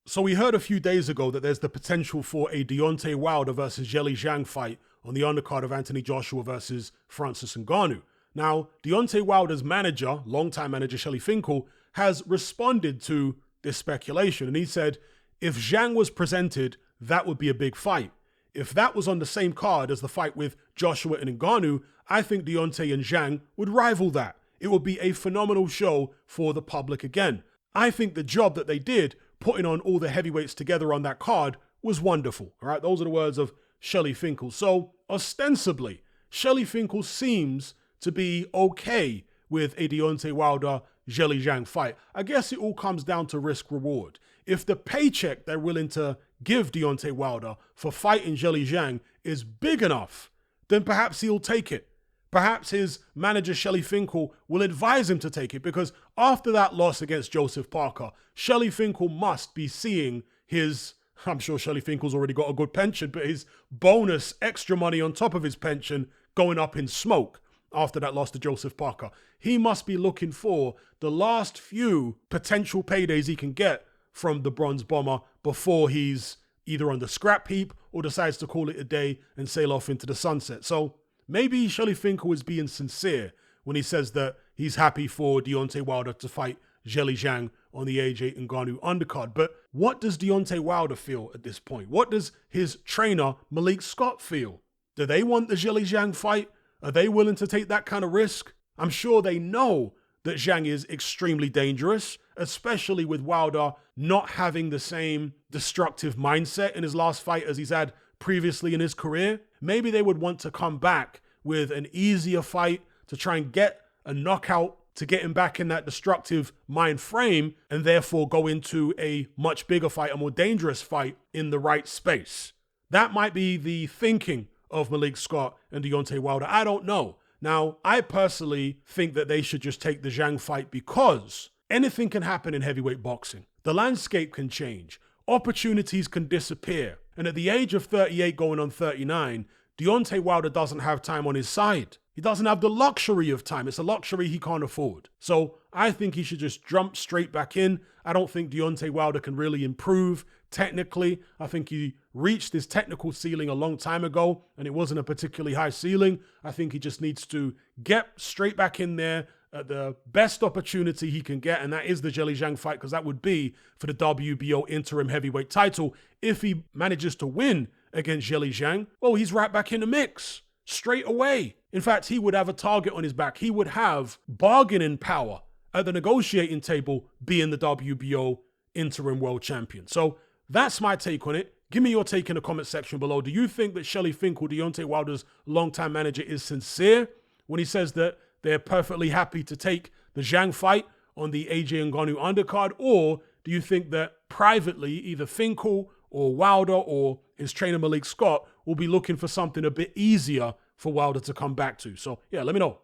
So we heard a few days ago that there's the potential for a Deontay Wilder versus Zhilei Zhang fight on the undercard of Anthony Joshua versus Francis Ngannou. Now, Deontay Wilder's manager, longtime manager Shelley Finkel, has responded to this speculation. And he said, if Zhang was presented, that would be a big fight. If that was on the same card as the fight with Joshua and Ngannou, I think Deontay and Zhang would rival that. It would be a phenomenal show for the public again. I think the job that they did, putting on all the heavyweights together on that card, was wonderful. All right, those are the words of Shelley Finkel. So, ostensibly, Shelley Finkel seems to be okay with a Deontay Wilder-Zhilei Zhang fight. I guess it all comes down to risk-reward. If the paycheck they're willing to give Deontay Wilder for fighting Zhilei Zhang is big enough, then perhaps he'll take it. Perhaps his manager, Shelley Finkel, will advise him to take it, because after that loss against Joseph Parker, Shelley Finkel must be seeing his, I'm sure Shelley Finkel's already got a good pension, but his bonus extra money on top of his pension going up in smoke after that loss to Joseph Parker. He must be looking for the last few potential paydays he can get from the Bronze Bomber before he's either on the scrap heap or decides to call it a day and sail off into the sunset. So maybe Shelley Finkel is being sincere when he says that he's happy for Deontay Wilder to fight Zhilei Zhang on the AJ Ngannou undercard. But what does Deontay Wilder feel at this point? What does his trainer, Malik Scott, feel? Do they want the Zhilei Zhang fight? Are they willing to take that kind of risk? I'm sure they know that Zhang is extremely dangerous, especially with Wilder not having the same destructive mindset in his last fight as he's had previously in his career. Maybe they would want to come back with an easier fight to try and get a knockout to get him back in that destructive mind frame and therefore go into a much bigger fight, a more dangerous fight in the right space. That might be the thinking of Malik Scott and Deontay Wilder. I don't know. Now, I personally think that they should just take the Zhang fight because anything can happen in heavyweight boxing. The landscape can change. Opportunities can disappear. And at the age of 38 going on 39, Deontay Wilder doesn't have time on his side. He doesn't have the luxury of time. It's a luxury he can't afford. So I think he should just jump straight back in. I don't think Deontay Wilder can really improve technically. I think he reached his technical ceiling a long time ago, and it wasn't a particularly high ceiling. I think he just needs to get straight back in there at the best opportunity he can get, and that is the Zhilei Zhang fight, because that would be for the WBO interim heavyweight title. If he manages to win against Zhilei Zhang, well, he's right back in the mix straight away. In fact, he would have a target on his back. He would have bargaining power at the negotiating table, being the WBO interim world champion. So that's my take on it. Give me your take in the comment section below. Do you think that Shelley Finkel, Deontay Wilder's longtime manager, is sincere when he says that they're perfectly happy to take the Zhang fight on the AJ Ngannou undercard? Or do you think that privately, either Finkel or Wilder or his trainer Malik Scott will be looking for something a bit easier for Wilder to come back to? So yeah, let me know.